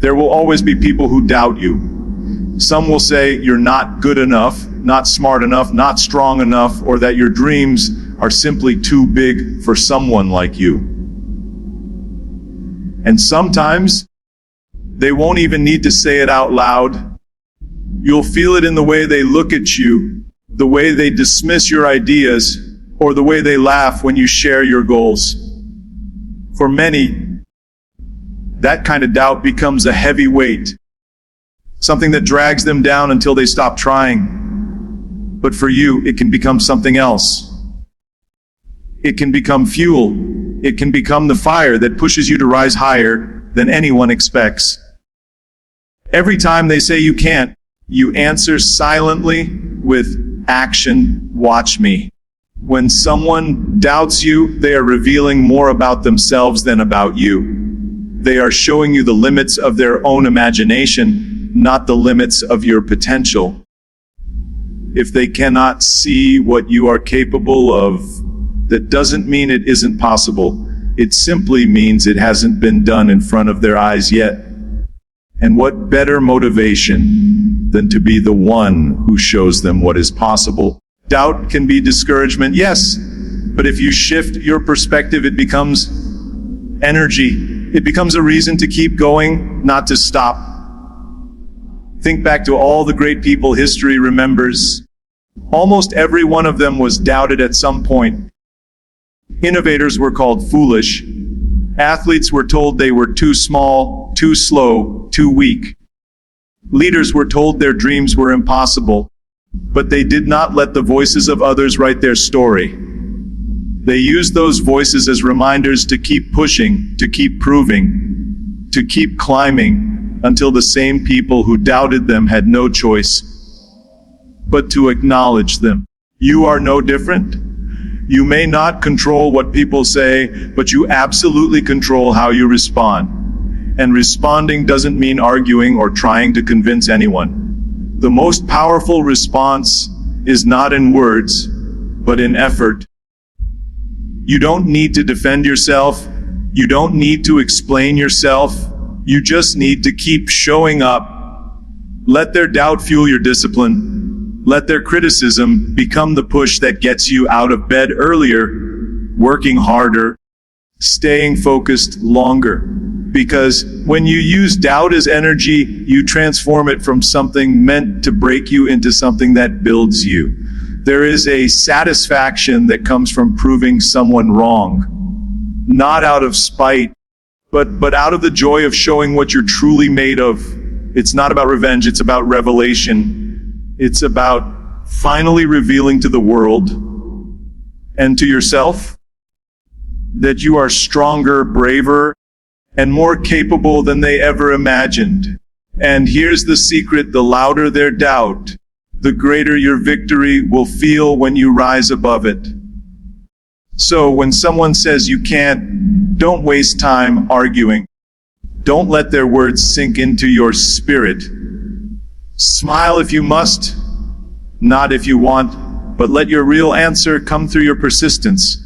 There will always be people who doubt you. Some will say you're not good enough, not smart enough, not strong enough, or that your dreams are simply too big for someone like you. And sometimes, they won't even need to say it out loud. You'll feel it in the way they look at you, the way they dismiss your ideas, or the way they laugh when you share your goals. For many, that kind of doubt becomes a heavy weight, something that drags them down until they stop trying. But for you, it can become something else. It can become fuel. It can become the fire that pushes you to rise higher than anyone expects. Every time they say you can't, you answer silently with action. Watch me. When someone doubts you, they are revealing more about themselves than about you. They are showing you the limits of their own imagination, not the limits of your potential. If they cannot see what you are capable of, that doesn't mean it isn't possible. It simply means it hasn't been done in front of their eyes yet. And what better motivation than to be the one who shows them what is possible? Doubt can be discouragement, yes, but if you shift your perspective, it becomes energy. It becomes a reason to keep going, not to stop. Think back to all the great people history remembers. Almost every one of them was doubted at some point. Innovators were called foolish. Athletes were told they were too small, too slow, too weak. Leaders were told their dreams were impossible, but they did not let the voices of others write their story. They used those voices as reminders to keep pushing, to keep proving, to keep climbing, until the same people who doubted them had no choice but to acknowledge them. You are no different. You may not control what people say, but you absolutely control how you respond. And responding doesn't mean arguing or trying to convince anyone. The most powerful response is not in words, but in effort. You don't need to defend yourself. You don't need to explain yourself. You just need to keep showing up. Let their doubt fuel your discipline. Let their criticism become the push that gets you out of bed earlier, working harder, staying focused longer. Because when you use doubt as energy, you transform it from something meant to break you into something that builds you. There is a satisfaction that comes from proving someone wrong, not out of spite, but out of the joy of showing what you're truly made of. It's not about revenge, it's about revelation. It's about finally revealing to the world and to yourself that you are stronger, braver, and more capable than they ever imagined. And here's the secret: the louder their doubt, the greater your victory will feel when you rise above it. So when someone says you can't, don't waste time arguing. Don't let their words sink into your spirit. Smile if you must, nod if you want, but let your real answer come through your persistence.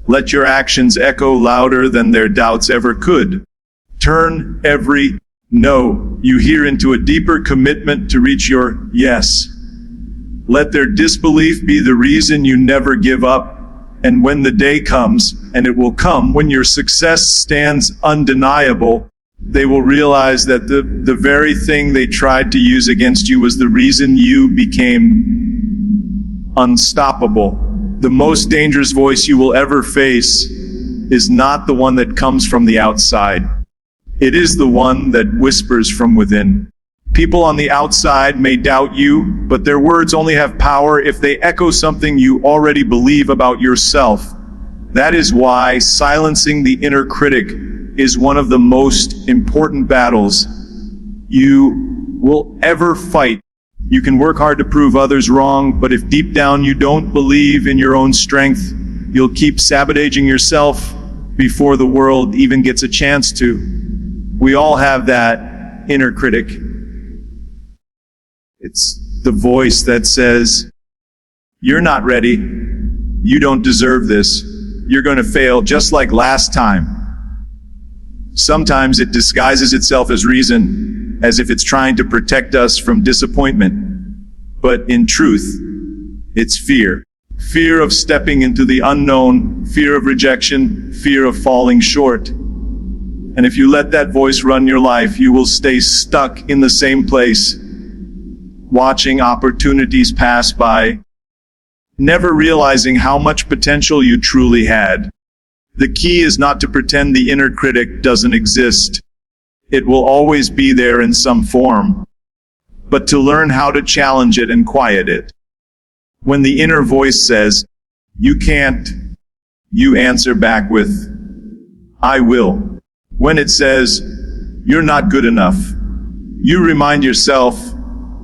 Let your actions echo louder than their doubts ever could. Turn every no you hear into a deeper commitment to reach your yes. Let their disbelief be the reason you never give up. And when the day comes, and it will come when your success stands undeniable, they will realize that the very thing they tried to use against you was the reason you became unstoppable. The most dangerous voice you will ever face is not the one that comes from the outside. It is the one that whispers from within. People on the outside may doubt you, but their words only have power if they echo something you already believe about yourself. That is why silencing the inner critic is one of the most important battles you will ever fight. You can work hard to prove others wrong, but if deep down you don't believe in your own strength, you'll keep sabotaging yourself before the world even gets a chance to. We all have that inner critic. It's the voice that says, "You're not ready. You don't deserve this. You're going to fail just like last time." Sometimes it disguises itself as reason, as if it's trying to protect us from disappointment. But in truth, it's fear. Fear of stepping into the unknown, fear of rejection, fear of falling short. And if you let that voice run your life, you will stay stuck in the same place, watching opportunities pass by, never realizing how much potential you truly had. The key is not to pretend the inner critic doesn't exist. It will always be there in some form, but to learn how to challenge it and quiet it. When the inner voice says, "You can't," you answer back with, "I will." When it says, "You're not good enough," you remind yourself,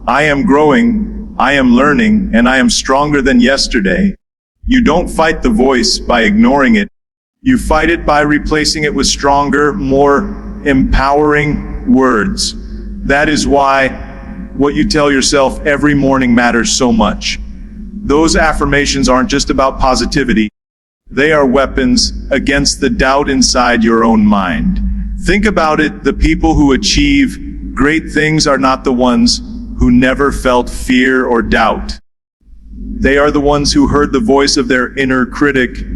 "I am growing, I am learning, and I am stronger than yesterday." You don't fight the voice by ignoring it. You fight it by replacing it with stronger, more empowering words. That is why what you tell yourself every morning matters so much. Those affirmations aren't just about positivity. They are weapons against the doubt inside your own mind. Think about it, the people who achieve great things are not the ones who never felt fear or doubt. They are the ones who heard the voice of their inner critic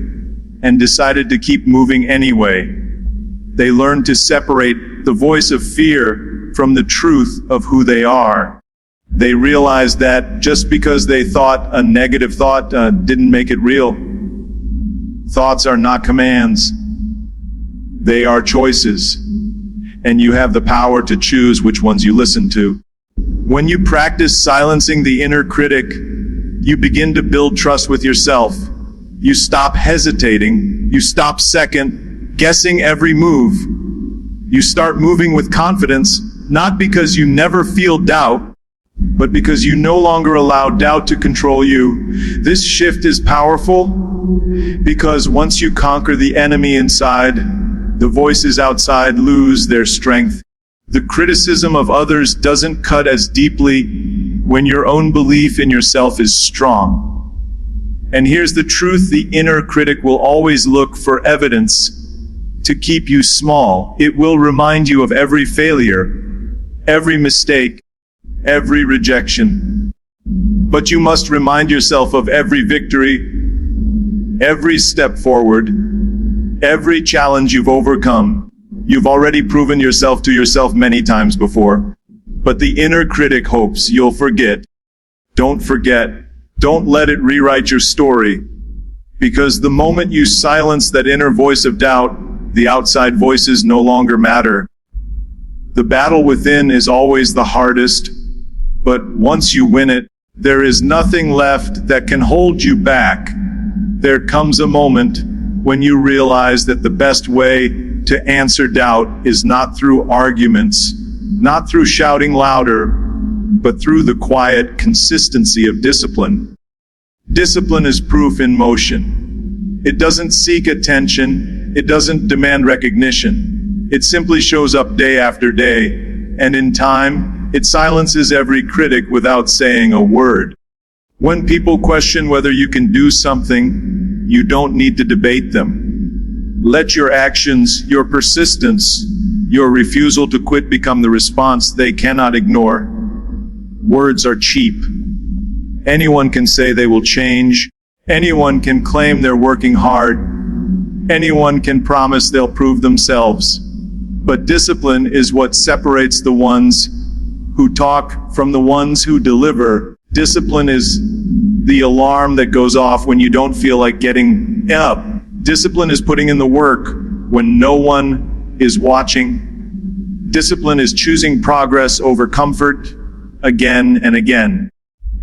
and decided to keep moving anyway. They learned to separate the voice of fear from the truth of who they are. They realized that just because they thought a negative thought didn't make it real. Thoughts are not commands. They are choices. And you have the power to choose which ones you listen to. When you practice silencing the inner critic, you begin to build trust with yourself. You stop hesitating. You stop second guessing every move. You start moving with confidence, not because you never feel doubt, but because you no longer allow doubt to control you. This shift is powerful because once you conquer the enemy inside, the voices outside lose their strength. The criticism of others doesn't cut as deeply when your own belief in yourself is strong. And here's the truth, the inner critic will always look for evidence to keep you small. It will remind you of every failure, every mistake, every rejection. But you must remind yourself of every victory, every step forward, every challenge you've overcome. You've already proven yourself to yourself many times before. But the inner critic hopes you'll forget. Don't forget. Don't let it rewrite your story. Because the moment you silence that inner voice of doubt, the outside voices no longer matter. The battle within is always the hardest, but once you win it, there is nothing left that can hold you back. There comes a moment when you realize that the best way to answer doubt is not through arguments, not through shouting louder, but through the quiet consistency of discipline. Discipline is proof in motion. It doesn't seek attention. It doesn't demand recognition. It simply shows up day after day, and in time, it silences every critic without saying a word. When people question whether you can do something, you don't need to debate them. Let your actions, your persistence, your refusal to quit become the response they cannot ignore. Words are cheap. Anyone can say they will change. Anyone can claim they're working hard. Anyone can promise they'll prove themselves. But discipline is what separates the ones who talk from the ones who deliver. Discipline is the alarm that goes off when you don't feel like getting up. Discipline is putting in the work when no one is watching. Discipline is choosing progress over comfort again and again.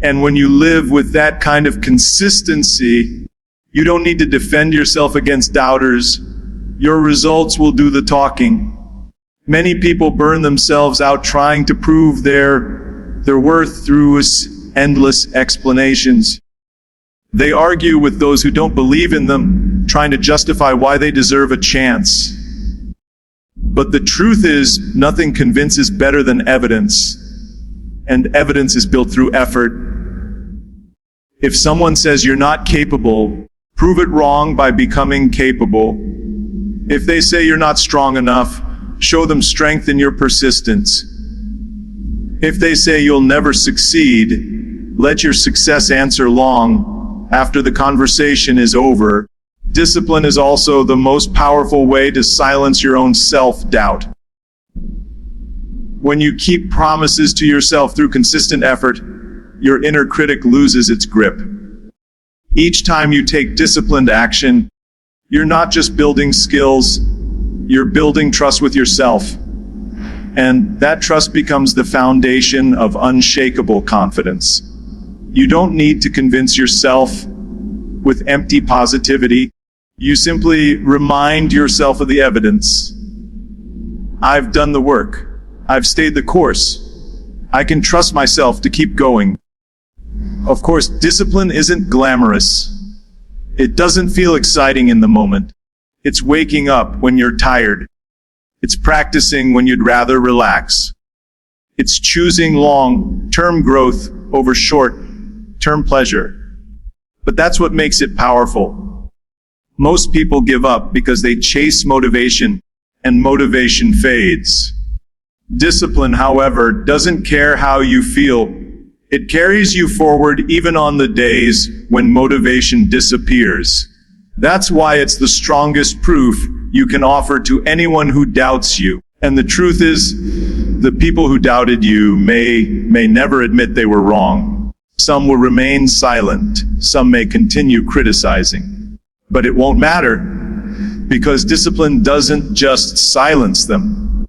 And when you live with that kind of consistency, you don't need to defend yourself against doubters. Your results will do the talking. Many people burn themselves out trying to prove their worth through endless explanations. They argue with those who don't believe in them, trying to justify why they deserve a chance. But the truth is, nothing convinces better than evidence. And evidence is built through effort. If someone says you're not capable, prove it wrong by becoming capable. If they say you're not strong enough, show them strength in your persistence. If they say you'll never succeed, let your success answer long after the conversation is over. Discipline is also the most powerful way to silence your own self-doubt. When you keep promises to yourself through consistent effort, your inner critic loses its grip. Each time you take disciplined action, you're not just building skills, you're building trust with yourself. And that trust becomes the foundation of unshakable confidence. You don't need to convince yourself with empty positivity. You simply remind yourself of the evidence. I've done the work. I've stayed the course. I can trust myself to keep going. Of course, discipline isn't glamorous. It doesn't feel exciting in the moment. It's waking up when you're tired. It's practicing when you'd rather relax. It's choosing long-term growth over short-term pleasure. But that's what makes it powerful. Most people give up because they chase motivation, and motivation fades. Discipline, however, doesn't care how you feel. It carries you forward even on the days when motivation disappears. That's why it's the strongest proof you can offer to anyone who doubts you. And the truth is, the people who doubted you may never admit they were wrong. Some will remain silent. Some may continue criticizing. But it won't matter, because discipline doesn't just silence them.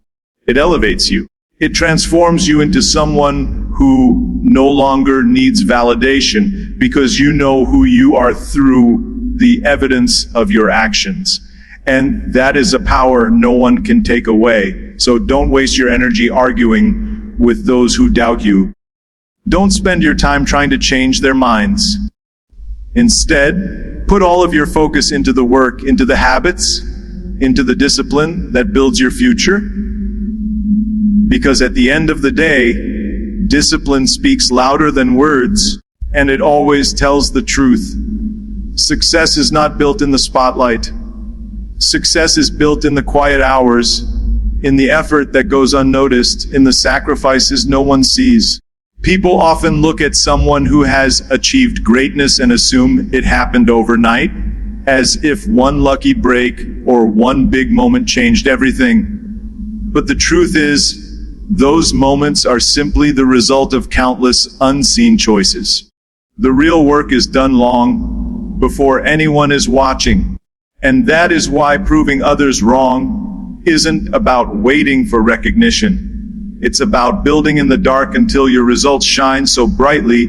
It elevates you. It transforms you into someone who no longer needs validation, because you know who you are through the evidence of your actions. And that is a power no one can take away. So don't waste your energy arguing with those who doubt you. Don't spend your time trying to change their minds. Instead, put all of your focus into the work, into the habits, into the discipline that builds your future. Because at the end of the day, discipline speaks louder than words, and it always tells the truth. Success is not built in the spotlight. Success is built in the quiet hours, in the effort that goes unnoticed, in the sacrifices no one sees. People often look at someone who has achieved greatness and assume it happened overnight, as if one lucky break or one big moment changed everything. But the truth is, those moments are simply the result of countless unseen choices. The real work is done long before anyone is watching. And that is why proving others wrong isn't about waiting for recognition. It's about building in the dark until your results shine so brightly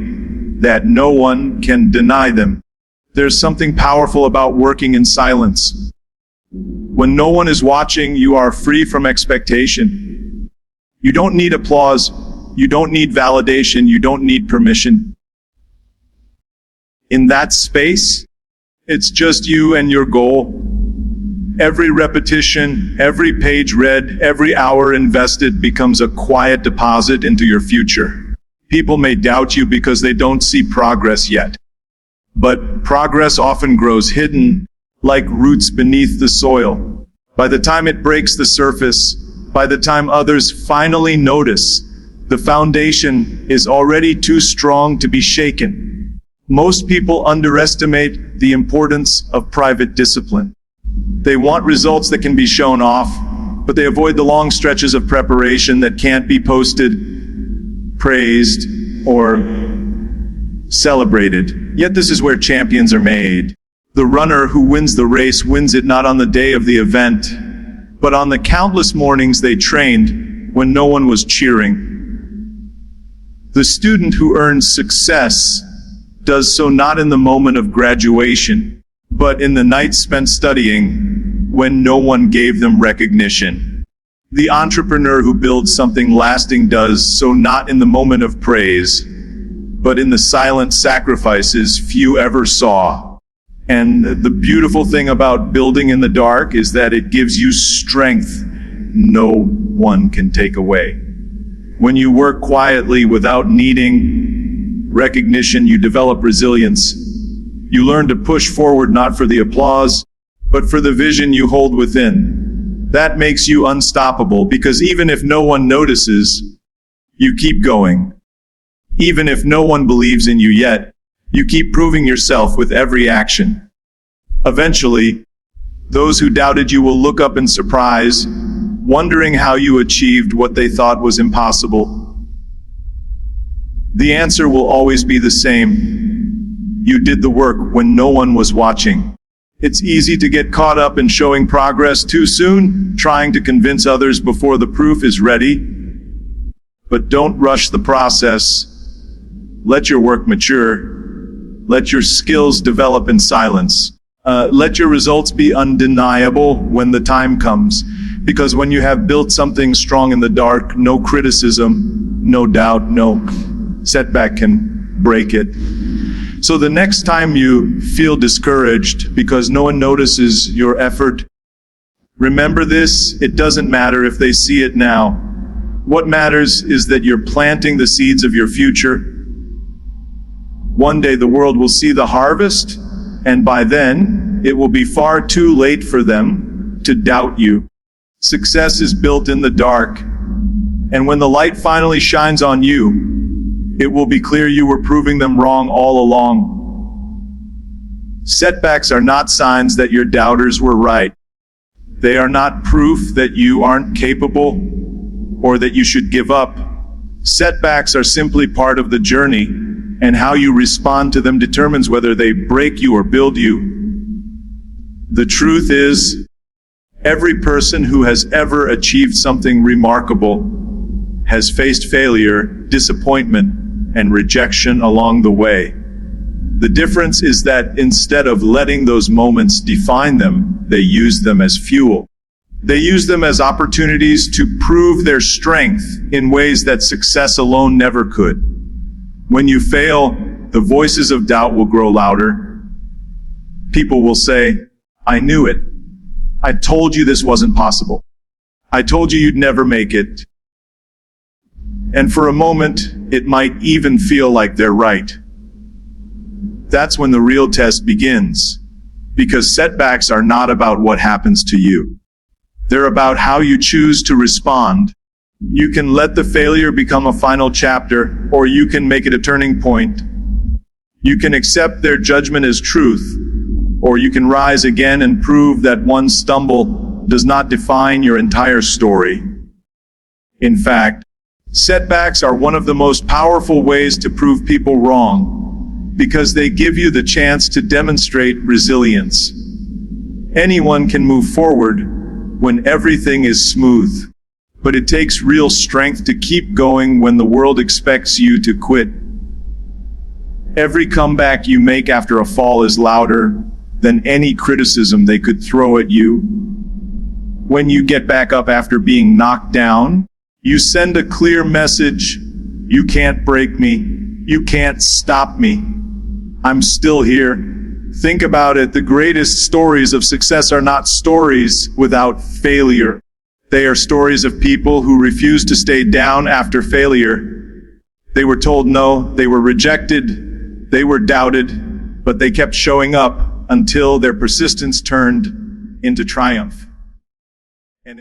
that no one can deny them. There's something powerful about working in silence. When no one is watching, you are free from expectation. You don't need applause. You don't need validation. You don't need permission. In that space, it's just you and your goal. Every repetition, every page read, every hour invested becomes a quiet deposit into your future. People may doubt you because they don't see progress yet. But progress often grows hidden, like roots beneath the soil. By the time it breaks the surface, by the time others finally notice, the foundation is already too strong to be shaken. Most people underestimate the importance of private discipline. They want results that can be shown off, but they avoid the long stretches of preparation that can't be posted, praised, or celebrated. Yet this is where champions are made. The runner who wins the race wins it not on the day of the event, but on the countless mornings they trained when no one was cheering. The student who earns success does so not in the moment of graduation, but in the nights spent studying when no one gave them recognition. The entrepreneur who builds something lasting does so not in the moment of praise, but in the silent sacrifices few ever saw. And the beautiful thing about building in the dark is that it gives you strength no one can take away. When you work quietly without needing recognition, you develop resilience. You learn to push forward not for the applause, but for the vision you hold within. That makes you unstoppable, because even if no one notices, you keep going. Even if no one believes in you yet, you keep proving yourself with every action. Eventually, those who doubted you will look up in surprise, wondering how you achieved what they thought was impossible. The answer will always be the same. You did the work when no one was watching. It's easy to get caught up in showing progress too soon, trying to convince others before the proof is ready. But don't rush the process. Let your work mature. Let your skills develop in silence. Let your results be undeniable when the time comes. Because when you have built something strong in the dark, no criticism, no doubt, no setback can break it. So the next time you feel discouraged because no one notices your effort, remember this: it doesn't matter if they see it now. What matters is that you're planting the seeds of your future. One day the world will see the harvest, and by then, it will be far too late for them to doubt you. Success is built in the dark, and when the light finally shines on you, it will be clear you were proving them wrong all along. Setbacks are not signs that your doubters were right. They are not proof that you aren't capable or that you should give up. Setbacks are simply part of the journey, and how you respond to them determines whether they break you or build you. The truth is, every person who has ever achieved something remarkable has faced failure, disappointment, and rejection along the way. The difference is that instead of letting those moments define them, they use them as fuel. They use them as opportunities to prove their strength in ways that success alone never could. When you fail, the voices of doubt will grow louder. People will say, "I knew it. I told you this wasn't possible. I told you you'd never make it." And for a moment, it might even feel like they're right. That's when the real test begins. Because setbacks are not about what happens to you. They're about how you choose to respond. You can let the failure become a final chapter, or you can make it a turning point. You can accept their judgment as truth, or you can rise again and prove that one stumble does not define your entire story. In fact, setbacks are one of the most powerful ways to prove people wrong, because they give you the chance to demonstrate resilience. Anyone can move forward when everything is smooth, but it takes real strength to keep going when the world expects you to quit. Every comeback you make after a fall is louder than any criticism they could throw at you. When you get back up after being knocked down, you send a clear message: you can't break me, you can't stop me. I'm still here. Think about it. The greatest stories of success are not stories without failure. They are stories of people who refused to stay down after failure. They were told no, they were rejected, they were doubted, but they kept showing up until their persistence turned into triumph. And